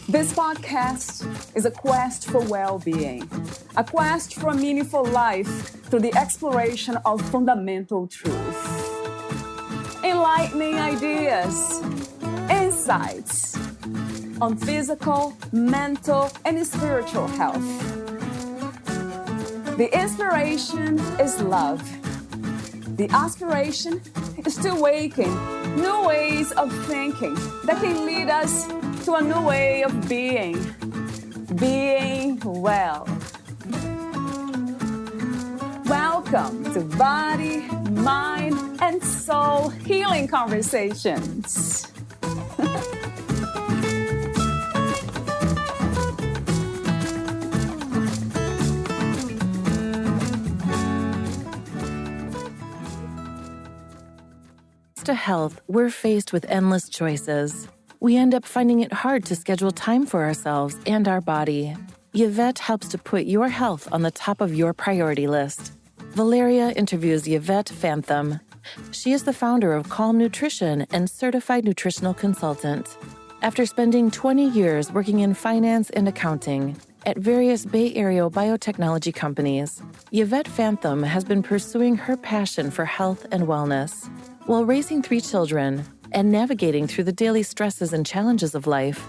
This podcast is a quest for well-being, a quest for a meaningful life through the exploration of fundamental truth. Enlightening ideas, insights on physical, mental, and spiritual health. The inspiration is love. The aspiration is to awaken new ways of thinking that can lead us to a new way of being well. Welcome to Body, Mind, and Soul Healing Conversations. To health, we're faced with endless choices. We end up finding it hard to schedule time for ourselves and our body. Yvette helps to put your health on the top of your priority list. Valeria interviews Yvette Fantham. She is the founder of Calm Nutrition and certified nutritional consultant. After spending 20 years working in finance and accounting at various Bay Area biotechnology companies, Yvette Fantham has been pursuing her passion for health and wellness. While raising 3 children and navigating through the daily stresses and challenges of life,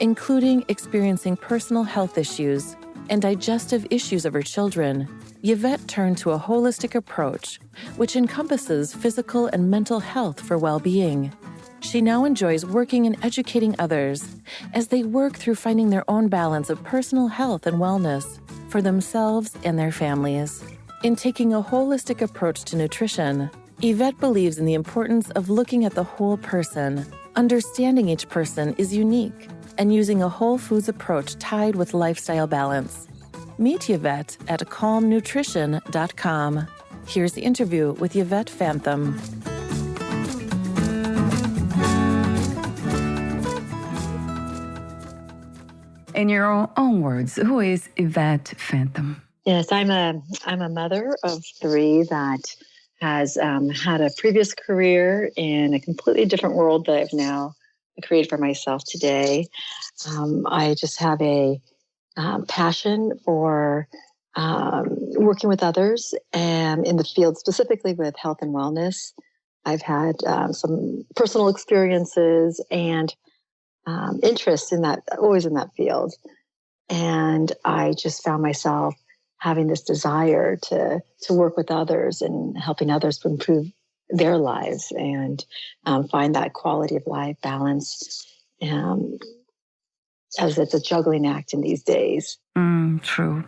including experiencing personal health issues and digestive issues of her children, Yvette turned to a holistic approach, which encompasses physical and mental health for well-being. She now enjoys working and educating others as they work through finding their own balance of personal health and wellness for themselves and their families. In taking a holistic approach to nutrition, Yvette believes in the importance of looking at the whole person. Understanding each person is unique and using a whole foods approach tied with lifestyle balance. Meet Yvette at calmnutrition.com. Here's the interview with Yvette Fantham. In your own words, who is Yvette Fantham? Yes, I'm a mother of 3 that has had a previous career in a completely different world that I've now created for myself today. I just have a passion for working with others and in the field, specifically with health and wellness. I've had some personal experiences and interests in that, always in that field. And I just found myself having this desire to work with others and helping others to improve their lives and find that quality of life balance, as it's a juggling act in these days. True.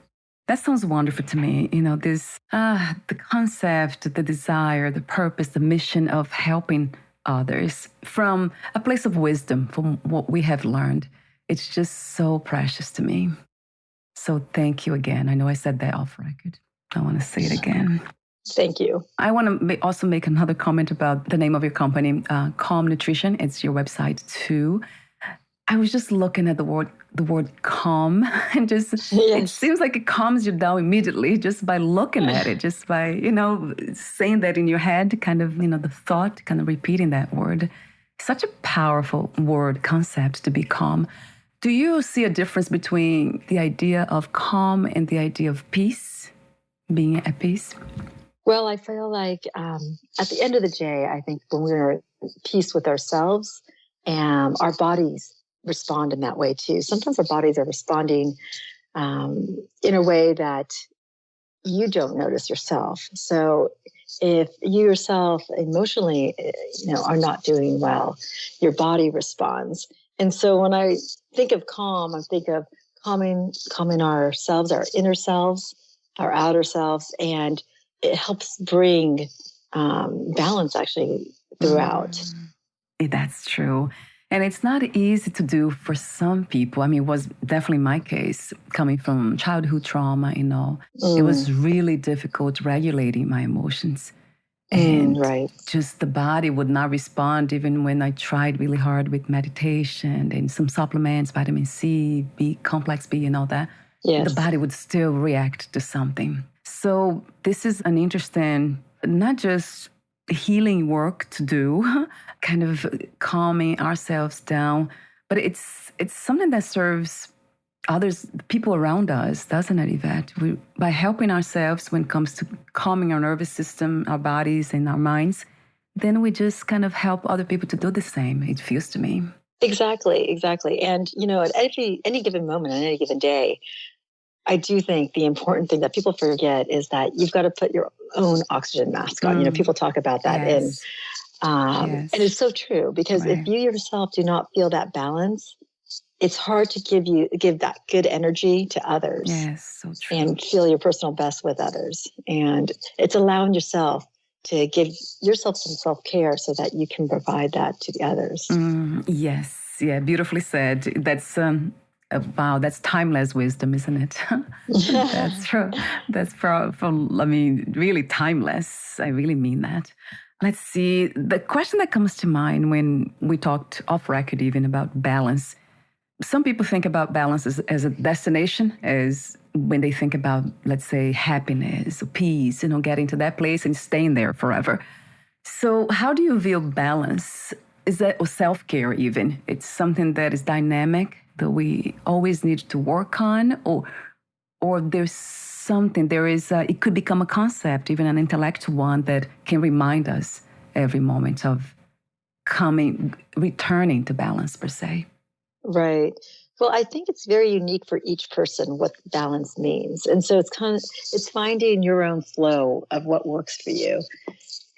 That sounds wonderful to me. You know, this the concept, the desire, the purpose, the mission of helping others from a place of wisdom, from what we have learned. It's just so precious to me. So thank you again. I know I said that off record. I want to say it again. Thank you. I want to also make another comment about the name of your company, Calm Nutrition. It's your website too. I was just looking at the word calm, and just It seems like it calms you down immediately just by looking at it, just by saying that in your head, kind of the thought, kind of repeating that word. Such a powerful word concept to be calm. Do you see a difference between the idea of calm and the idea of peace, being at peace? Well, I feel like at the end of the day, I think when we're at peace with ourselves, our bodies respond in that way too. Sometimes our bodies are responding in a way that you don't notice yourself. So if you yourself emotionally, are not doing well, your body responds. And so when I think of calm, I think of calming ourselves, our inner selves, our outer selves, and it helps bring balance actually throughout. That's true. And it's not easy to do for some people. I mean, it was definitely my case, coming from childhood trauma, It was really difficult regulating my emotions. And just the body would not respond even when I tried really hard with meditation and some supplements, vitamin C, complex B and all that. Yes. The body would still react to something. So this is an interesting, not just healing work to do, kind of calming ourselves down, but it's something that serves others, people around us, doesn't it, Yvette? By helping ourselves when it comes to calming our nervous system, our bodies, and our minds, then we just kind of help other people to do the same, it feels to me. Exactly. And, at any given moment, on any given day, I do think the important thing that people forget is that you've got to put your own oxygen mask on. People talk about that. Yes. And it's so true, because if you yourself do not feel that balance, it's hard to give that good energy to others. Yes, so true. And feel your personal best with others. And it's allowing yourself to give yourself some self-care so that you can provide that to the others. Yes. Yeah, beautifully said. That's wow, that's timeless wisdom, isn't it? That's true. That's really timeless. I really mean that. Let's see. The question that comes to mind when we talked off record even about balance. Some people think about balance as a destination, as when they think about, let's say, happiness or peace, getting to that place and staying there forever. So how do you view balance? Is that, or self-care even? It's something that is dynamic, that we always need to work on, or there's something, it could become a concept, even an intellectual one, that can remind us every moment of returning to balance, per se. Right. Well, I think it's very unique for each person what balance means. And so it's finding your own flow of what works for you.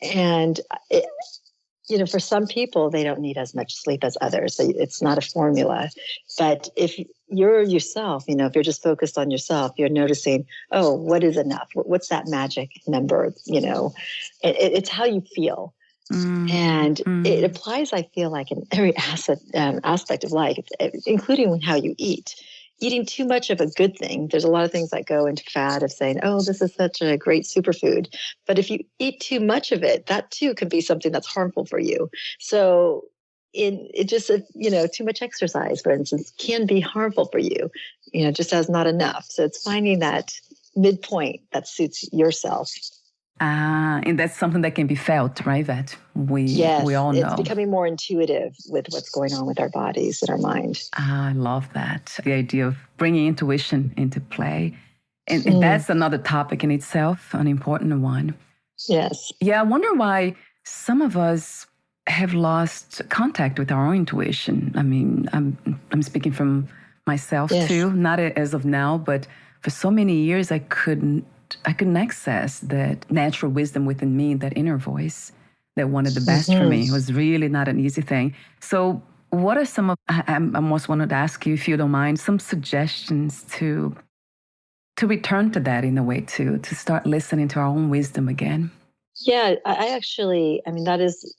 And, for some people, they don't need as much sleep as others. So it's not a formula. But if you're yourself, if you're just focused on yourself, you're noticing, oh, what is enough? What's that magic number? It's how you feel. And it applies, I feel like, in every aspect of life, including how you eat. Eating too much of a good thing, there's a lot of things that go into fad of saying, oh, this is such a great superfood. But if you eat too much of it, that too could be something that's harmful for you. So too much exercise, for instance, can be harmful for you, just as not enough. So it's finding that midpoint that suits yourself. And that's something that can be felt, right? That we all know. It's becoming more intuitive with what's going on with our bodies and our mind. I love that. The idea of bringing intuition into play. And that's another topic in itself, an important one. Yes. Yeah, I wonder why some of us have lost contact with our own intuition. I mean, I'm speaking from myself too, not as of now, but for so many years I couldn't access that natural wisdom within me, that inner voice that wanted the best for me. It was really not an easy thing. So what are some of, I almost wanted to ask you, if you don't mind, some suggestions to return to that in a way, to start listening to our own wisdom again? Yeah, that is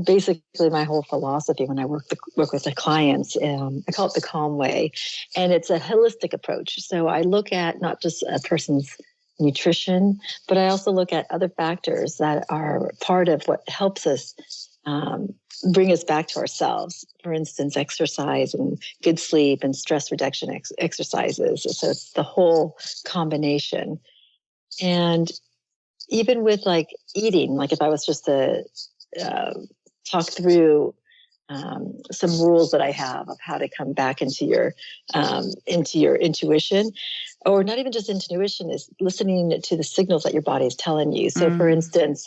basically my whole philosophy when I work with the clients. I call it the calm way. And it's a holistic approach. So I look at not just a person's nutrition, but I also look at other factors that are part of what helps us bring us back to ourselves. For instance, exercise and good sleep and stress reduction exercises. So it's the whole combination. And even with eating, if I was just to talk through some rules that I have of how to come back into your intuition, or not even just intuition, is listening to the signals that your body is telling you. So for instance,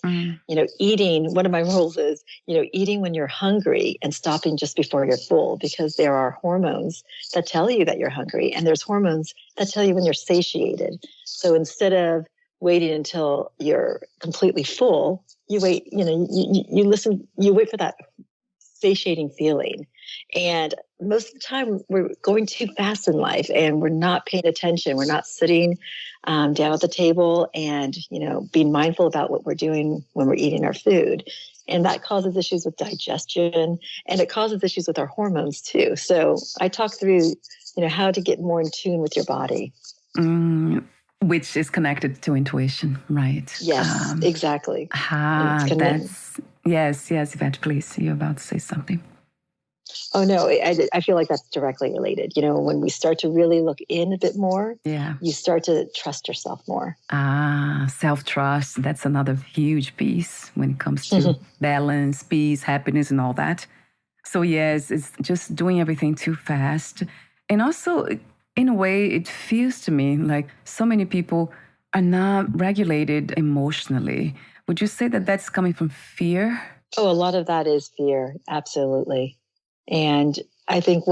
eating, one of my rules is, eating when you're hungry and stopping just before you're full, because there are hormones that tell you that you're hungry, and there's hormones that tell you when you're satiated. So instead of waiting until you're completely full, you wait, you wait for that satiating feeling. And most of the time we're going too fast in life and we're not paying attention. We're not sitting down at the table and, being mindful about what we're doing when we're eating our food. And that causes issues with digestion, and it causes issues with our hormones too. So I talk through, how to get more in tune with your body. Which is connected to intuition, right? Yes, exactly. Yes, Yvette, please. You're about to say something. Oh, no, I feel like that's directly related. When we start to really look in a bit more, you start to trust yourself more. Self-trust. That's another huge piece when it comes to balance, peace, happiness, and all that. So yes, it's just doing everything too fast. And also, in a way, it feels to me like so many people are not regulated emotionally. Would you say that that's coming from fear? Oh, a lot of that is fear. Absolutely. And I think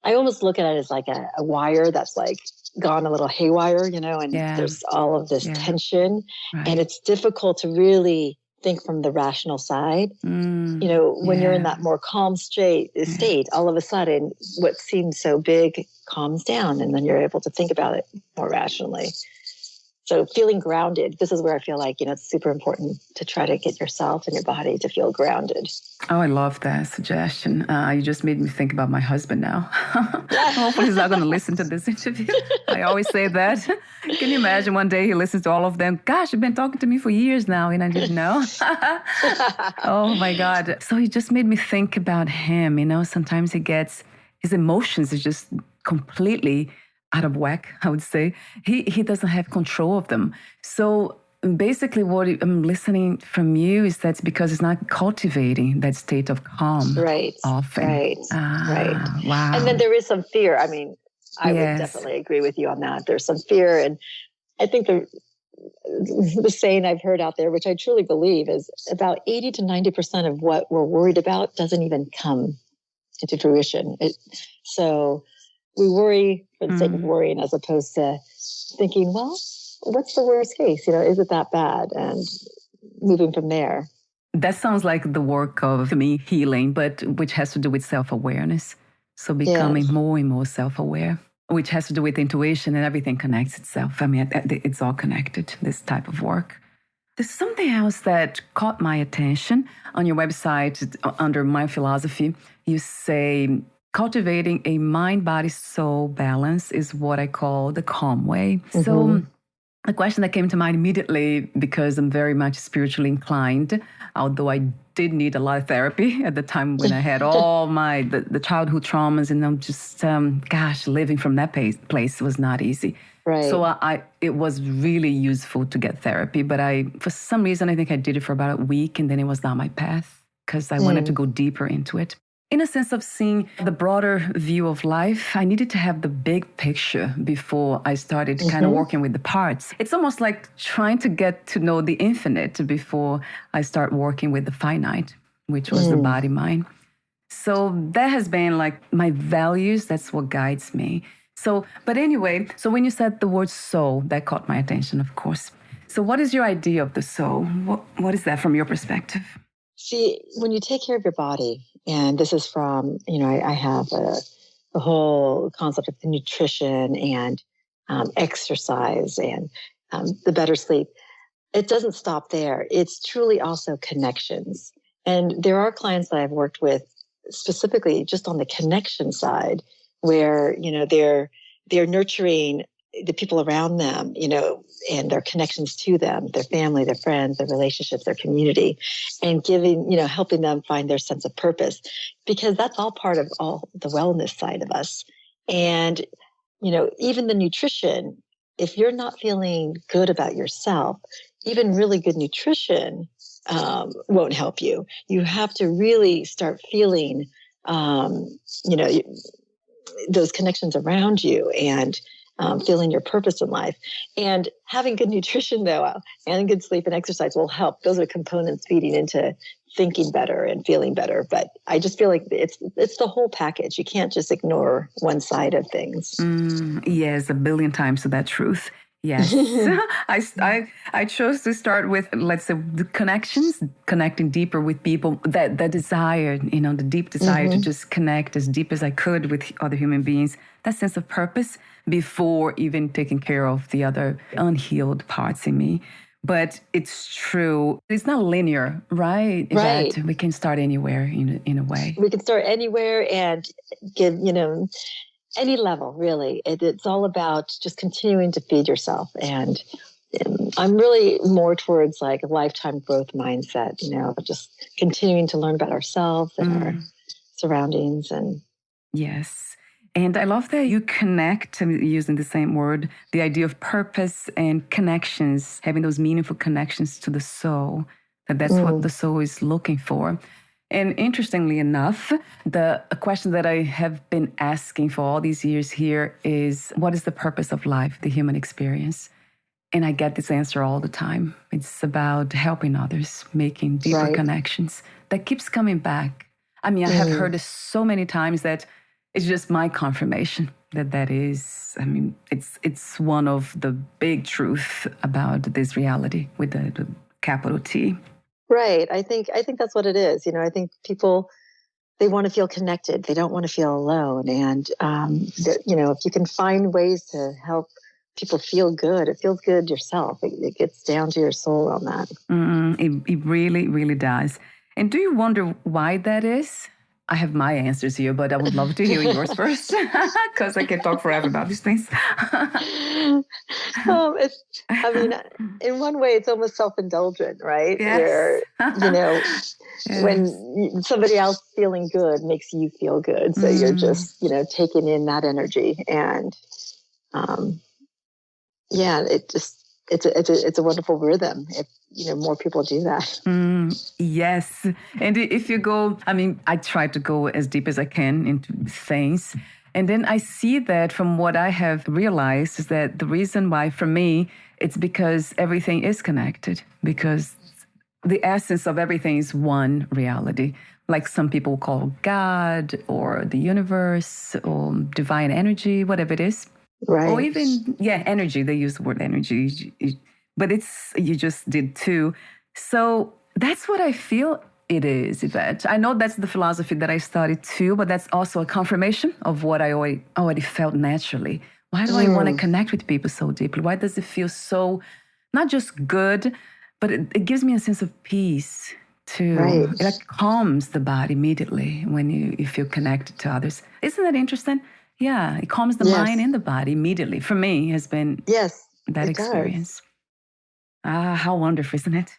I almost look at it as like a wire that's like gone a little haywire, and there's all of this tension. Right. And it's difficult to really think from the rational side. When you're in that more calm state, all of a sudden what seems so big calms down, and then you're able to think about it more rationally. So feeling grounded, this is where I feel like, it's super important to try to get yourself and your body to feel grounded. Oh, I love that suggestion. You just made me think about my husband now. Hopefully he's not going to listen to this interview. I always say that. Can you imagine one day he listens to all of them? Gosh, you've been talking to me for years now and I didn't know. Oh my God. So he just made me think about him. Sometimes his emotions are just completely out of whack, I would say. He doesn't have control of them. So basically what I'm listening from you is that's because it's not cultivating that state of calm. Right. Often. Right. Wow. And then there is some fear. I mean, I would definitely agree with you on that. There's some fear. And I think the saying I've heard out there, which I truly believe, is about 80 to 90% of what we're worried about doesn't even come into fruition. So we worry for the sake of worrying, as opposed to thinking, well, what's the worst case? Is it that bad? And moving from there. That sounds like the work of me healing, but which has to do with self-awareness. So becoming more and more self-aware, which has to do with intuition, and everything connects itself. I mean, it's all connected, this type of work. There's something else that caught my attention on your website under My Philosophy. You say, cultivating a mind-body-soul balance is what I call the calm way. Mm-hmm. So a question that came to mind immediately, because I'm very much spiritually inclined, although I did need a lot of therapy at the time when I had all the childhood traumas, and I'm just, living from that place was not easy. Right. So it was really useful to get therapy, but for some reason, I think I did it for about a week, and then it was not my path because I wanted to go deeper into it. In a sense of seeing the broader view of life, I needed to have the big picture before I started kind of working with the parts. It's almost like trying to get to know the infinite before I start working with the finite, which was the body mind. So that has been like my values. That's what guides me. But anyway, so when you said the word soul, that caught my attention, of course. So what is your idea of the soul? What is that from your perspective? See, when you take care of your body, and this is from, I have a whole concept of the nutrition and exercise and the better sleep. It doesn't stop there. It's truly also connections. And there are clients that I've worked with specifically just on the connection side, where, they're nurturing the people around them, and their connections to them, their family, their friends, their relationships, their community, and giving, helping them find their sense of purpose, because that's all part of all the wellness side of us. And, even the nutrition, if you're not feeling good about yourself, even really good nutrition won't help you. You have to really start feeling, those connections around you, and feeling your purpose in life. And having good nutrition, though, and good sleep and exercise will help. Those are components feeding into thinking better and feeling better. But I just feel like it's the whole package. You can't just ignore one side of things. Yes, 1 billion times to that truth. Yes. I chose to start with, let's say, the connections, connecting deeper with people, that desire, the deep desire to just connect as deep as I could with other human beings, that sense of purpose, before even taking care of the other unhealed parts in me. But it's true. It's not linear, right? Right. That we can start anywhere in a way. We can start anywhere and give, any level, really. It's all about just continuing to feed yourself. And I'm really more towards like a lifetime growth mindset, just continuing to learn about ourselves and our surroundings. And yes. And I love that you connect, using the same word, the idea of purpose and connections, having those meaningful connections to the soul, that's what the soul is looking for. And interestingly enough, a question that I have been asking for all these years here is, what is the purpose of life, the human experience? And I get this answer all the time. It's about helping others, making deeper connections. That keeps coming back. I mean, I have heard it so many times that it's just my confirmation that is, I mean, it's one of the big truths about this reality with the capital T. Right. I think that's what it is. I think people, they want to feel connected. They don't want to feel alone. And, if you can find ways to help people feel good, it feels good yourself. It gets down to your soul on that. It really, really does. And do you wonder why that is? I have my answers here, but I would love to hear yours first, because I can talk forever about these things. In one way, it's almost self-indulgent, right? Yes. Where, Yes. when somebody else feeling good makes you feel good. So you're just, taking in that energy. And, it's a wonderful rhythm if, more people do that. Yes. And if you go, I try to go as deep as I can into things. And then I see that from what I have realized is that the reason why, for me, it's because everything is connected, because the essence of everything is one reality. Like some people call God or the universe or divine energy, whatever it is. Right. Or even, energy. They use the word energy. But you just did too. So that's what I feel it is, Yvette. I know that's the philosophy that I studied too, but that's also a confirmation of what I already felt naturally. Why do I want to connect with people so deeply? Why does it feel so, not just good, but it gives me a sense of peace too. Right. It calms the body immediately when you feel connected to others. Isn't that interesting? Yeah, it calms the mind and the body immediately. For me, has been that experience. How wonderful, isn't it?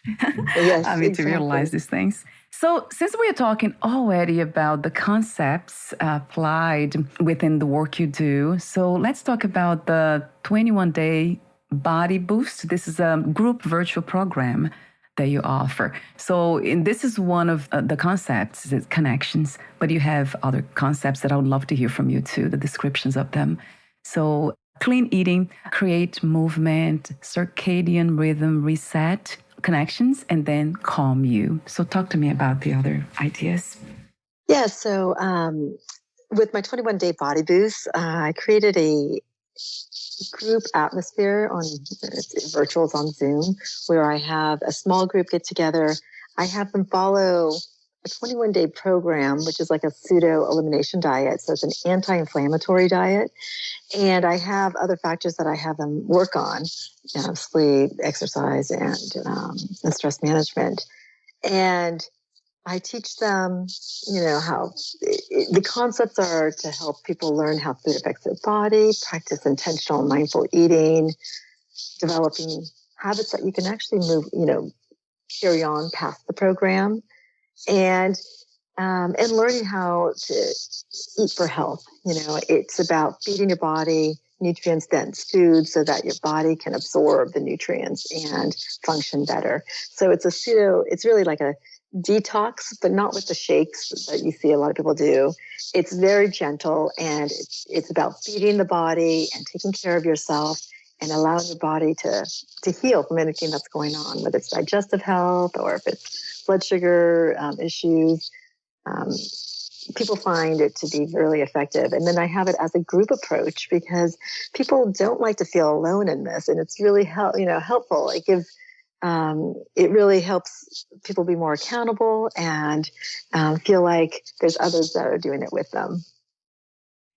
Yes, to realize these things. So since we are talking already about the concepts applied within the work you do, so let's talk about the 21-day Body Boost. This is a group virtual program that you offer. So this is one of the concepts, is connections, but you have other concepts that I would love to hear from you too, the descriptions of them. So clean eating, create movement, circadian rhythm reset, connections, and then calm you. So talk to me about the other ideas. Yeah, so with my 21-day Body Boost, I created a group atmosphere on virtuals on Zoom, where I have a small group get together. I have them follow a 21-day program, which is like a pseudo elimination diet. So it's an anti-inflammatory diet. And I have other factors that I have them work on, sleep, exercise, and stress management. And I teach them, how the concepts are to help people learn how food affects their body, practice intentional mindful eating, developing habits that you can actually move, carry on past the program, and learning how to eat for health. It's about feeding your body nutrient-dense food so that your body can absorb the nutrients and function better. So it's really like a detox, but not with the shakes that you see a lot of people do. It's very gentle, and it's about feeding the body and taking care of yourself and allowing your body to heal from anything that's going on, whether it's digestive health or if it's blood sugar issues. People find it to be really effective. And then I have it as a group approach because people don't like to feel alone in this. And it's really helpful. It really helps people be more accountable and feel like there's others that are doing it with them.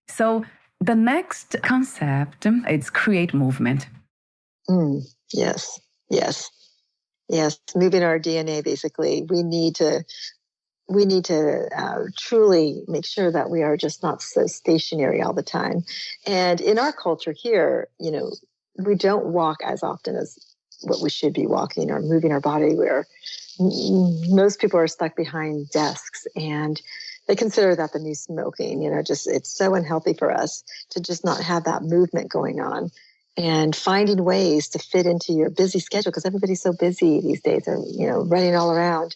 So the next concept is create movement. Yes. Moving our DNA, basically. We need to truly make sure that we are just not so stationary all the time. And in our culture here, we don't walk as often as what we should be walking or moving our body, where most people are stuck behind desks. And they consider that the new smoking, just it's so unhealthy for us to just not have that movement going on. And finding ways to fit into your busy schedule, because everybody's so busy these days, or running all around,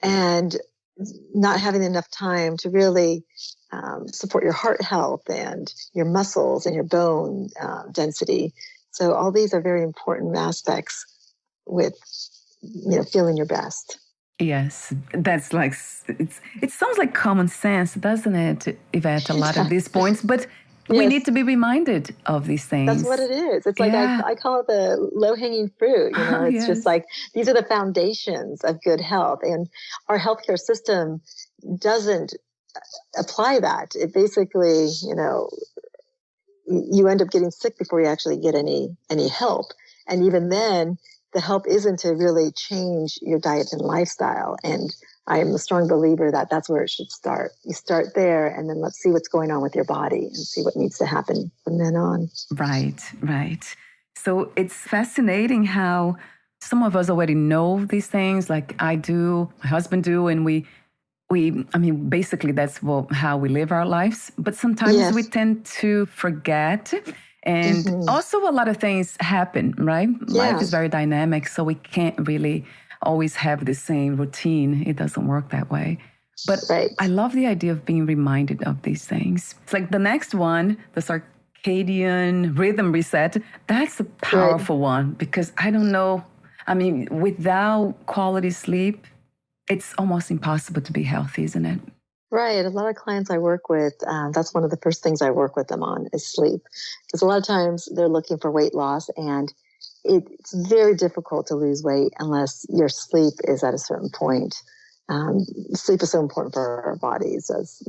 and not having enough time to really support your heart health and your muscles and your bone density. So all these are very important aspects with feeling your best. Yes, that's like, it sounds like common sense, doesn't it, Yvette, a lot of these points, but we need to be reminded of these things. That's what it is. It's like, I call it the low-hanging fruit. It's just like, these are the foundations of good health. And our healthcare system doesn't apply that. It basically, you end up getting sick before you actually get any help. And even then, the help isn't to really change your diet and lifestyle. And I am a strong believer that that's where it should start. You start there, and then let's see what's going on with your body and see what needs to happen from then on. Right. So it's fascinating how some of us already know these things, like I do, my husband do, and basically that's how we live our lives. But sometimes we tend to forget. And also a lot of things happen, right? Yeah. Life is very dynamic, so we can't really always have the same routine. It doesn't work that way. But I love the idea of being reminded of these things. It's like the next one, the circadian rhythm reset. That's a powerful one, because I don't know. Without quality sleep, it's almost impossible to be healthy, isn't it? Right. A lot of clients I work with, that's one of the first things I work with them on is sleep. Because a lot of times they're looking for weight loss, and it's very difficult to lose weight unless your sleep is at a certain point. Sleep is so important for our bodies. As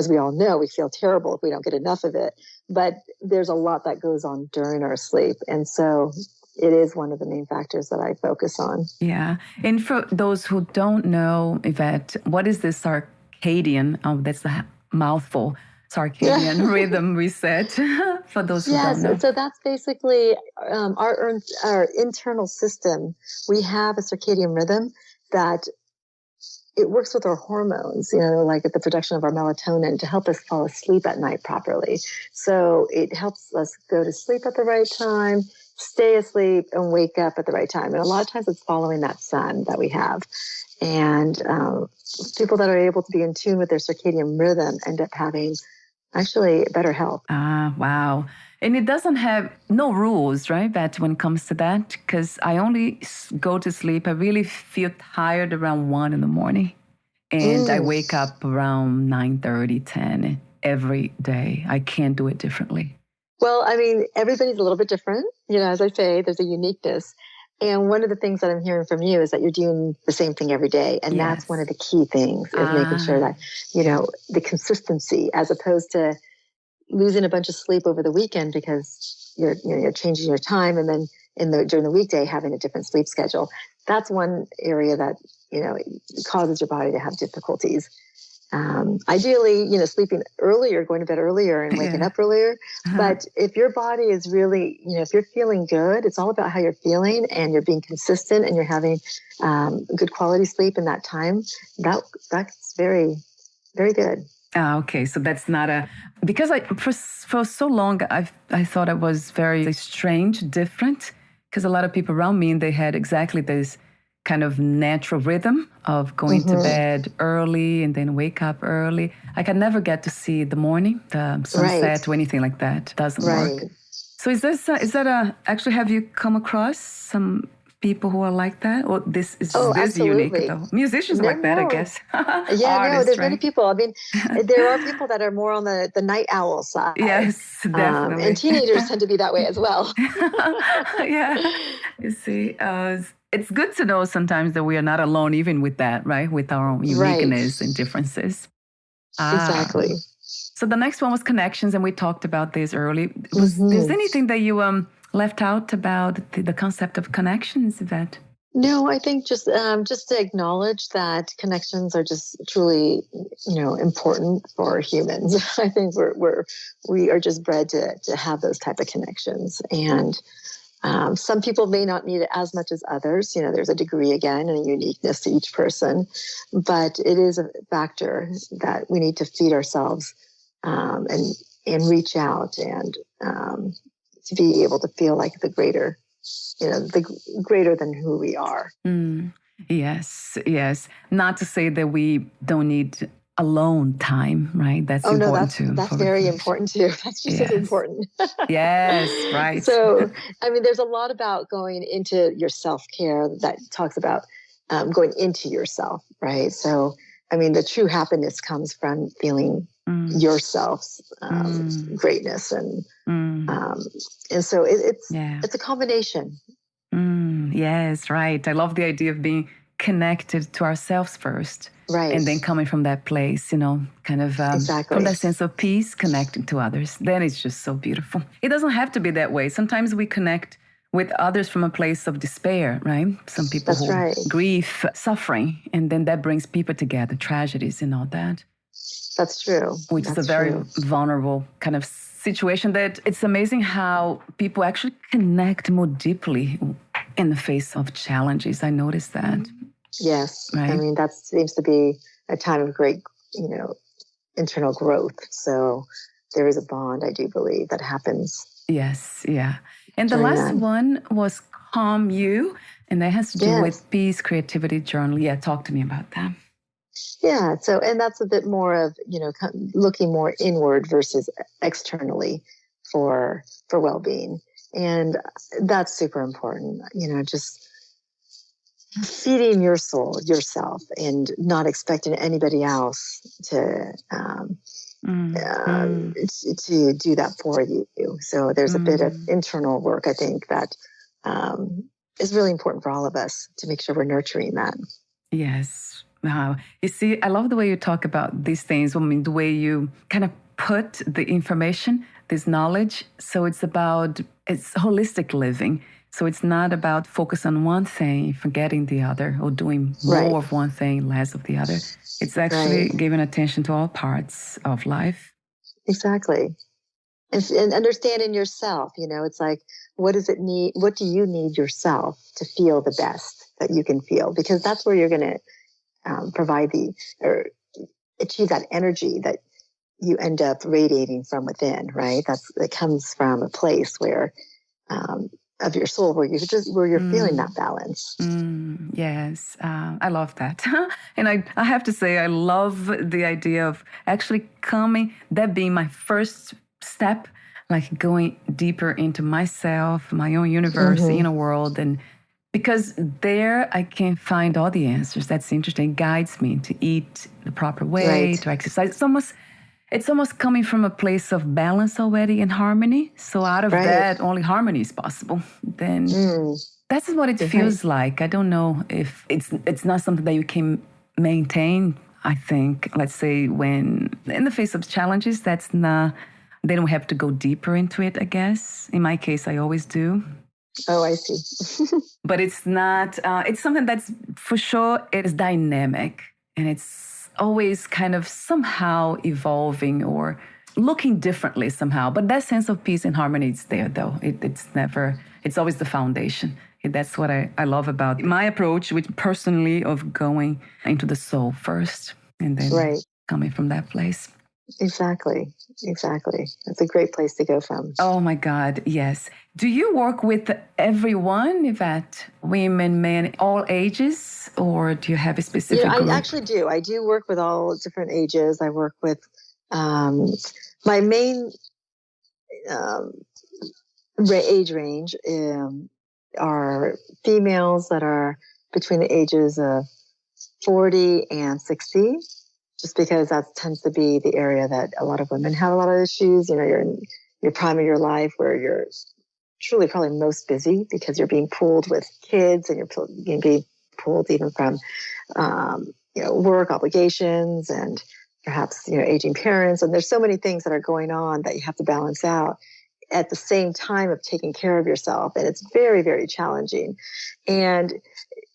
we all know, we feel terrible if we don't get enough of it. But there's a lot that goes on during our sleep. And so it is one of the main factors that I focus on. Yeah. And for those who don't know, Yvette, what is this circadian? Oh, that's a mouthful. Circadian rhythm reset for those who don't know. So that's basically our internal system. We have a circadian rhythm that it works with our hormones, like at the production of our melatonin to help us fall asleep at night properly. So it helps us go to sleep at the right time, stay asleep, and wake up at the right time. And a lot of times it's following that sun that we have. And people that are able to be in tune with their circadian rhythm end up having actually better health. Wow. And it doesn't have no rules, right, Beth, when it comes to that? Because I only go to sleep. I really feel tired around 1 a.m. And I wake up around 9:30, 10 every day. I can't do it differently. Well, everybody's a little bit different. As I say, there's a uniqueness. And one of the things that I'm hearing from you is that you're doing the same thing every day. And that's one of the key things is making sure that, the consistency, as opposed to losing a bunch of sleep over the weekend because you're changing your time, and then during the weekday having a different sleep schedule. That's one area that, causes your body to have difficulties. Ideally, sleeping earlier, going to bed earlier and waking up earlier. But if your body is really, if you're feeling good, it's all about how you're feeling, and you're being consistent, and you're having good quality sleep in that time. That's very, very good. Okay. So that's not because for so long, I thought it was very strange, different, because a lot of people around me, they had exactly this kind of natural rhythm of going to bed early and then wake up early. I can never get to see the morning, the sunset, or anything like that. Doesn't work. So actually, have you come across some people who are like that? Or this is unique though? Musicians like that, I guess. Artists, there's many people. There are people that are more on the night owl side. Yes, definitely. And teenagers tend to be that way as well. You see, it's good to know sometimes that we are not alone even with that, right? With our own uniqueness and differences. Exactly. So the next one was connections, and we talked about this early. Was there anything that you left out about the concept of connections, Yvette? No, I think just to acknowledge that connections are just truly, important for humans. I think we are just bred to have those type of connections, and Some people may not need it as much as others. There's a degree again and a uniqueness to each person, but it is a factor that we need to feed ourselves and reach out and to be able to feel like the greater than who we are. Yes, yes. Not to say that we don't need alone time, right? That's important too. That's very important too. That's just as important. Yes, right. So, there's a lot about going into your self-care that talks about going into yourself, right? So, the true happiness comes from feeling yourself's greatness, and so it's a combination. Yes, right. I love the idea of being connected to ourselves first. Right. And then coming from that place, kind of from that sense of peace, connecting to others. Then it's just so beautiful. It doesn't have to be that way. Sometimes we connect with others from a place of despair, right? Some people grief, suffering, and then that brings people together, tragedies and all that. That's true. Which is a very vulnerable kind of situation that it's amazing how people actually connect more deeply in the face of challenges. I noticed that. Yes. Right? That seems to be a time of great, internal growth. So there is a bond, I do believe, that happens. Yes, yeah. And the last one was Calm You, and that has to do with peace, creativity, journal. Yeah, talk to me about that. Yeah. So, and that's a bit more of, looking more inward versus externally for well-being. And that's super important, just feeding your soul, yourself, and not expecting anybody else to do that for you. So there's a bit of internal work, I think, that is really important for all of us to make sure we're nurturing that. Yes. Wow. You see, I love the way you talk about these things. The way you kind of put the information, this knowledge. So it's holistic living. So it's not about focus on one thing, forgetting the other, or doing more of one thing, less of the other. It's actually giving attention to all parts of life. Exactly. And understanding yourself, it's like, what does it need? What do you need yourself to feel the best that you can feel? Because that's where you're going to provide or achieve that energy that you end up radiating from within, right? It comes from a place where, of your soul, where you're feeling that balance. Yes, I love that. And I have to say, I love the idea of actually that being my first step, like going deeper into myself, my own universe, inner world. And because there I can find all the answers. That's interesting. It guides me to eat the proper way, to exercise. It's almost coming from a place of balance already and harmony. So out of that, only harmony is possible. Then that's what it feels like. I don't know if it's not something that you can maintain, I think. Let's say when in the face of challenges, they don't have to go deeper into it, I guess. In my case, I always do. Oh, I see. But it's not, it's something that's for sure, it is dynamic, and it's always kind of somehow evolving or looking differently somehow. But that sense of peace and harmony is there, though. It's always the foundation. That's what I love about my approach, which personally of going into the soul first and then coming from that place. Exactly. That's a great place to go from. Oh my God, yes. Do you work with everyone, Yvette? Women, men, all ages? Or do you have a specific group? I actually do. I do work with all different ages. I work with my main age range are females that are between the ages of 40 and 60. Just because that tends to be the area that a lot of women have a lot of issues. You're in your prime of your life where you're truly probably most busy because you're being pulled with kids and you're being pulled even from, work obligations and perhaps, aging parents. And there's so many things that are going on that you have to balance out at the same time of taking care of yourself. And it's very, very challenging. And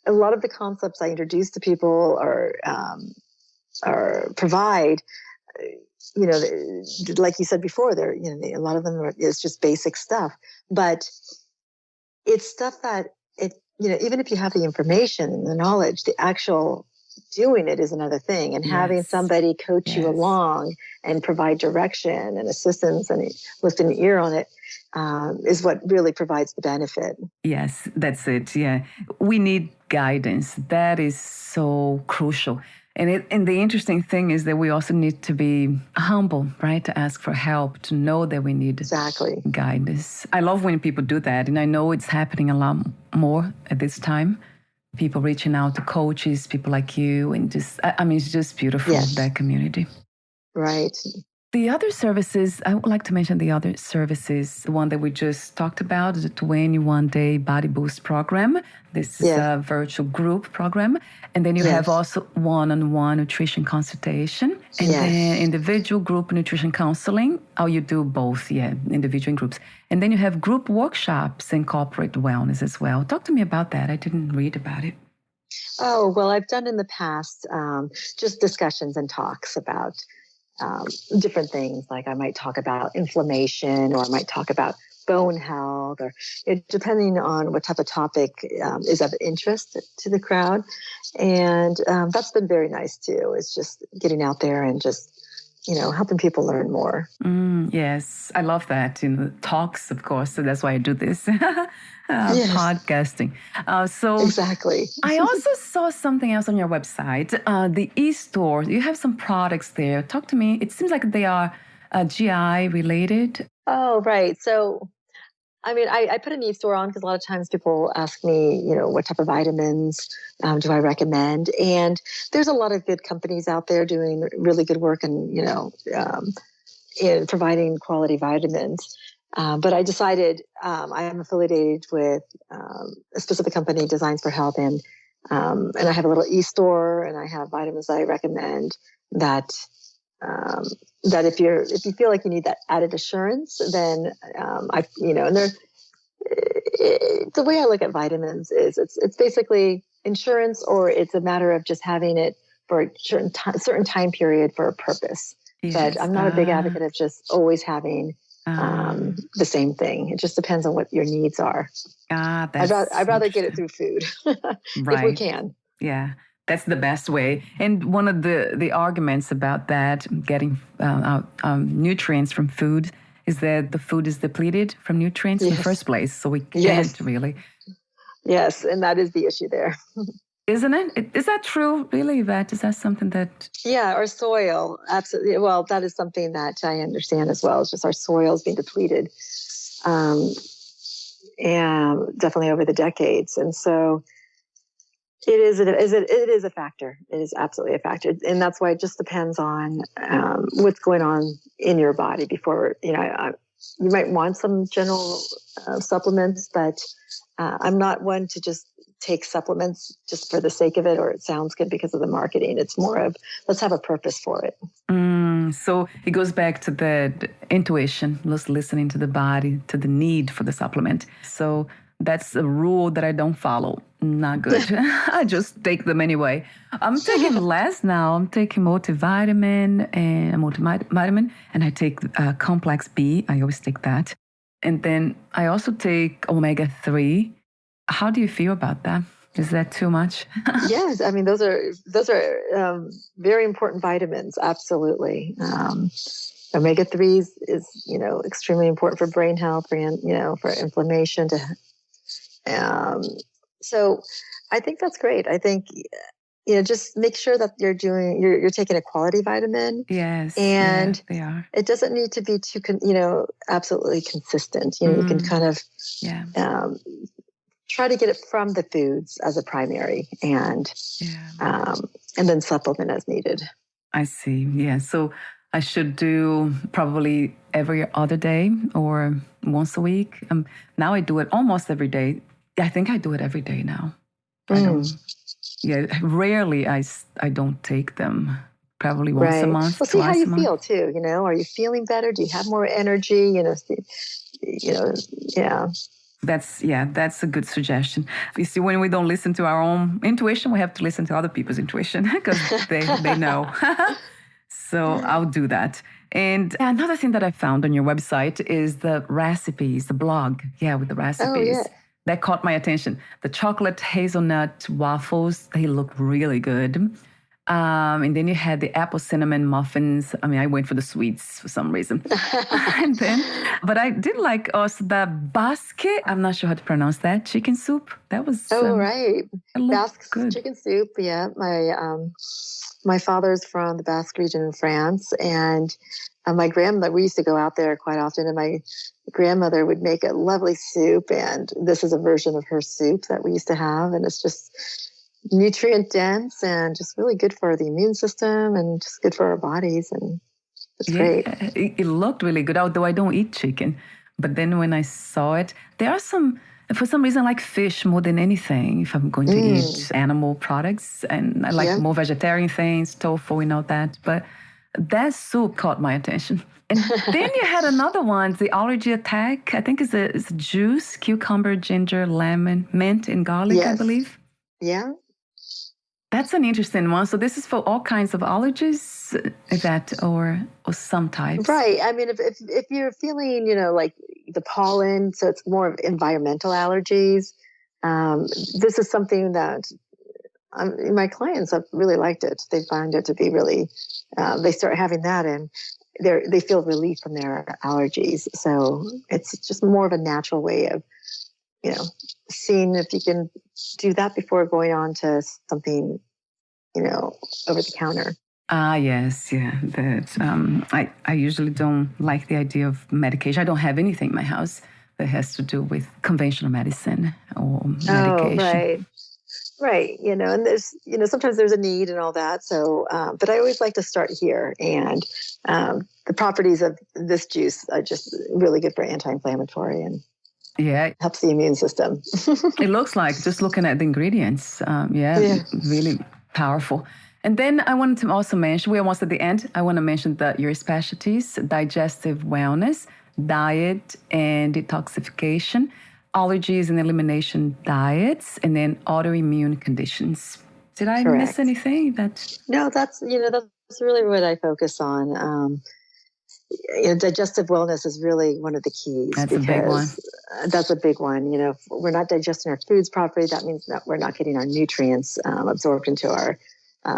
a lot of the concepts I introduce to people or provide, like you said before, a lot of them it's just basic stuff. But it's stuff that even if you have the information and the knowledge, the actual doing it is another thing. And having somebody coach you along and provide direction and assistance and lift an ear on it is what really provides the benefit. Yes, that's it. Yeah. We need guidance. That is so crucial. And the interesting thing is that we also need to be humble, right? To ask for help, to know that we need guidance. I love when people do that. And I know it's happening a lot more at this time. People reaching out to coaches, people like you. And it's just beautiful, that community. Right. The other services, I would like to mention the other services, the one that we just talked about, the 21-day Body Boost program. This is a virtual group program. And then you have also one-on-one nutrition consultation and then individual group nutrition counseling. Oh, you do both, individual and groups. And then you have group workshops and corporate wellness as well. Talk to me about that. I didn't read about it. Oh, well, I've done in the past just discussions and talks about different things. Like I might talk about inflammation, or I might talk about bone health, or depending on what type of topic is of interest to the crowd. And that's been very nice too. It's just getting out there and just, helping people learn more. Yes, I love that. Talks, of course. So that's why I do this. Podcasting. Exactly. I also saw something else on your website, the e-store. You have some products there. Talk to me. It seems like they are GI related. Oh, right. So, I put an e-store on because a lot of times people ask me, what type of vitamins do I recommend? And there's a lot of good companies out there doing really good work and, in providing quality vitamins. But I decided I am affiliated with a specific company, Designs for Health, and I have a little e-store, and I have vitamins that I recommend that if you feel like you need that added assurance, then and they're the way I look at vitamins is it's basically insurance, or it's a matter of just having it for a certain time period for a purpose. Yes. But I'm not a big advocate of just always having the same thing. It just depends on what your needs are. I'd rather get it through food if we can. Yeah, that's the best way. And one of the arguments about that, getting nutrients from food, is that the food is depleted from nutrients in the first place. So we can't really. Yes, and that is the issue there. Isn't it? Is that true, really, Yvette? Is that something that... Yeah, our soil, absolutely. Well, that is something that I understand as well. It's just our soil is being depleted, and definitely over the decades. And so it is a factor. It is absolutely a factor. And that's why it just depends on what's going on in your body before, you might want some general supplements, but I'm not one to just take supplements just for the sake of it, or it sounds good because of the marketing. It's more of, let's have a purpose for it. So it goes back to the intuition, just listening to the body, to the need for the supplement. So that's a rule that I don't follow. Not good. I just take them anyway. I'm taking less now. I'm taking multivitamin, and I take complex B. I always take that. And then I also take omega-3. How do you feel about that? Is that too much? Yes, those are very important vitamins. Absolutely, omega-3s is extremely important for brain health, for inflammation. So I think that's great. I think just make sure that you're taking a quality vitamin. Yes, and they are. It doesn't need to be too absolutely consistent. You can kind of try to get it from the foods as a primary, and then supplement as needed. I see. Yeah. So I should do probably every other day or once a week. Now I do it almost every day. I think I do it every day now. I don't. Yeah. Rarely I don't take them. Probably once a month. Well, see how you feel too. Are you feeling better? Do you have more energy? Yeah. That's a good suggestion. You see, when we don't listen to our own intuition, we have to listen to other people's intuition because they know. So I'll do that. And another thing that I found on your website is the recipes, the blog. Yeah, with the recipes. Oh, yeah. that caught my attention. The chocolate hazelnut waffles, they look really good. And then you had the apple cinnamon muffins. I mean, I went for the sweets for some reason. But I did like also the basque. I'm not sure how to pronounce that. Chicken soup. That was right. Basque good. Chicken soup. Yeah, my father's from the Basque region in France, and my grandmother. We used to go out there quite often, and my grandmother would make a lovely soup. And this is a version of her soup that we used to have, and it's just nutrient dense and just really good for the immune system and just good for our bodies, and it's great. It looked really good, although I don't eat chicken. But then when I saw it, there are some, for some reason, I like fish more than anything if I'm going to eat animal products. And I like more vegetarian things, tofu and all that. But that soup caught my attention. And then you had another one, the allergy attack. I think it's a juice, cucumber, ginger, lemon, mint, and garlic, I believe. Yeah. That's an interesting one. So this is for all kinds of allergies, or some types, right? I mean, if you're feeling, like the pollen, so it's more of environmental allergies. This is something that my clients have really liked it. They find it to be really. They start having that, and they feel relief from their allergies. So it's just more of a natural way of, seeing if you can do that before going on to something, over the counter. Yes, yeah. That I usually don't like the idea of medication. I don't have anything in my house that has to do with conventional medicine or medication. Right. And there's, sometimes there's a need and all that. So, but I always like to start here. And the properties of this juice are just really good for anti-inflammatory and helps the immune system. It looks like, just looking at the ingredients, really powerful. And then I wanted to also mention, we're almost at the end, I want to mention your specialties: digestive wellness, diet and detoxification, allergies and elimination diets, and then autoimmune conditions. Did I miss anything? No, that's really what I focus on. Digestive wellness is really one of the keys. That's a big one. That's a big one. If we're not digesting our foods properly, that means that we're not getting our nutrients absorbed into our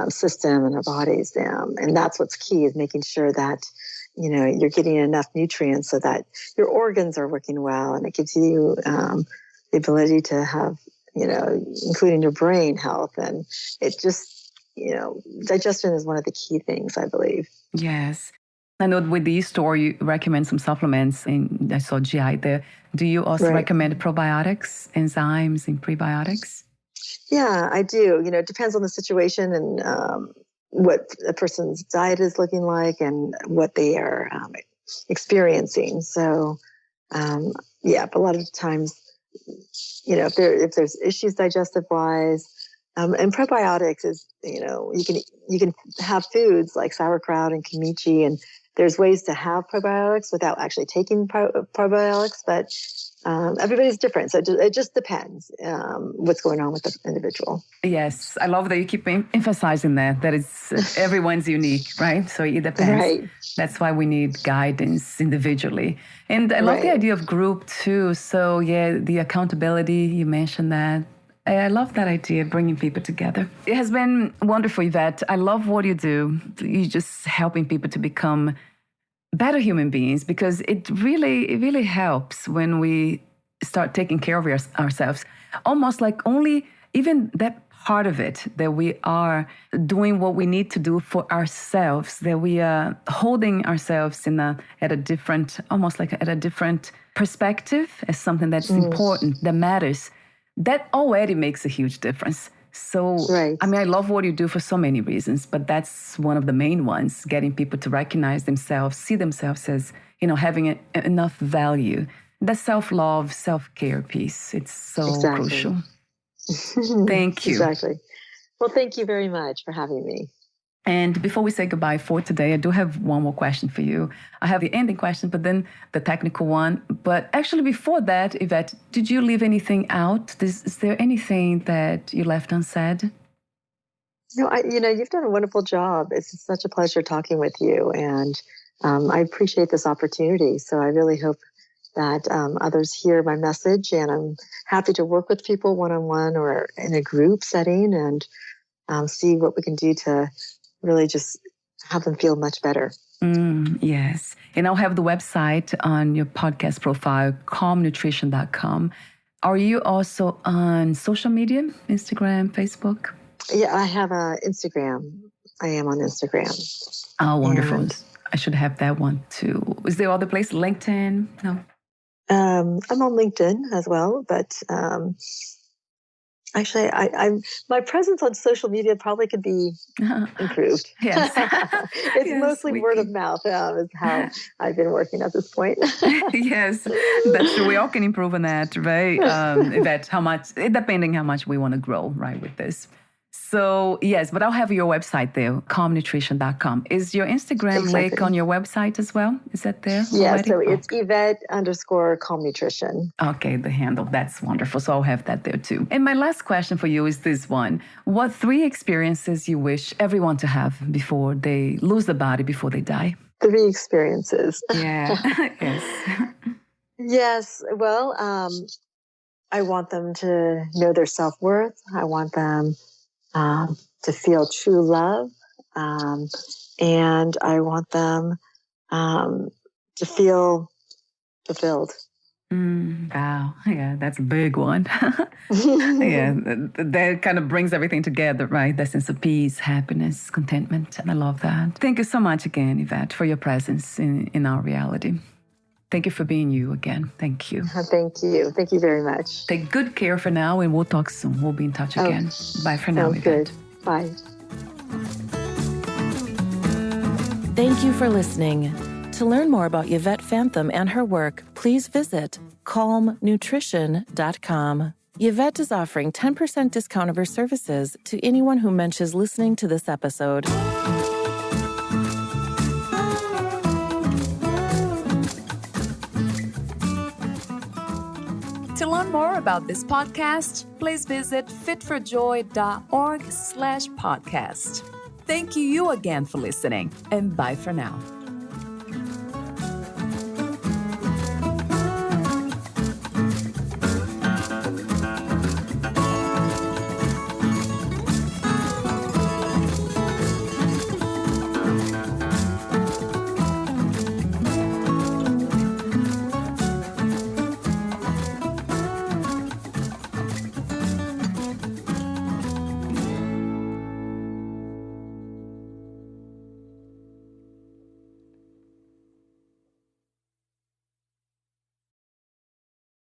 system and our bodies. And that's what's key, is making sure that, you're getting enough nutrients so that your organs are working well, and it gives you the ability to have, including your brain health. And it just, digestion is one of the key things, I believe. Yes. I know with the store, you recommend some supplements, and I saw GI there. Do you also recommend probiotics, enzymes, and prebiotics? Yeah, I do. It depends on the situation and what a person's diet is looking like and what they are experiencing. So, but a lot of times, if there's issues digestive-wise, and probiotics is, you can have foods like sauerkraut and kimchi, and there's ways to have probiotics without actually taking probiotics, but everybody's different. So it just depends what's going on with the individual. Yes, I love that you keep emphasizing that it's everyone's unique, right? So it depends. Right. That's why we need guidance individually. And I love the idea of group too. So the accountability, you mentioned that. I love that idea, bringing people together. It has been wonderful, Yvette. I love what you do. You're just helping people to become better human beings, because it really helps when we start taking care of ourselves. Almost like only even that part of it, that we are doing what we need to do for ourselves, that we are holding ourselves at a different perspective, as something that's important, that matters. That already makes a huge difference. So, I mean, I love what you do for so many reasons, but that's one of the main ones, getting people to recognize themselves, see themselves as, having enough value. The self-love, self-care piece, it's so crucial. Thank you. Exactly. Well, thank you very much for having me. And before we say goodbye for today, I do have one more question for you. I have the ending question, but then the technical one. But actually, before that, Yvette, did you leave anything out? Is there anything that you left unsaid? No, you've done a wonderful job. It's such a pleasure talking with you, and I appreciate this opportunity. So I really hope, that others hear my message, and I'm happy to work with people one-on-one or in a group setting and see what we can do to really just have them feel much better. Yes. And I'll have the website on your podcast profile, calmnutrition.com. Are you also on social media, Instagram, Facebook? Yeah, I have Instagram. I am on Instagram. Oh, wonderful. And, I should have that one too. Is there other place? LinkedIn? No. I'm on LinkedIn as well, but actually, my presence on social media probably could be improved. Yes. It's Yes, mostly word of mouth is how I've been working at this point. Yes, that's true. We all can improve on that, right? Yvette, depending how much we want to grow, right, with this. So, yes, but I'll have your website there, calmnutrition.com. Is your Instagram link on your website as well? Is that there already? So it's Yvette_Calm Nutrition. Okay, the handle. That's wonderful. So I'll have that there too. And my last question for you is this one. What 3 experiences you wish everyone to have before they lose the body, before they die? 3 experiences. Yeah, yes. Yes, well, I want them to know their self-worth. I want them to feel true love. And I want them to feel fulfilled. Wow. Yeah, that's a big one. Yeah, that kind of brings everything together, right? That sense of peace, happiness, contentment. And I love that. Thank you so much again, Yvette, for your presence in our reality. Thank you for being you again. Thank you. Thank you. Thank you very much. Take good care for now, and we'll talk soon. We'll be in touch again. Bye for now, Yvette. Good. Bye. Thank you for listening. To learn more about Yvette Fantham and her work, please visit calmnutrition.com. Yvette is offering 10% discount of her services to anyone who mentions listening to this episode. To learn more about this podcast, please visit fitforjoy.org/podcast. Thank you again for listening, and bye for now.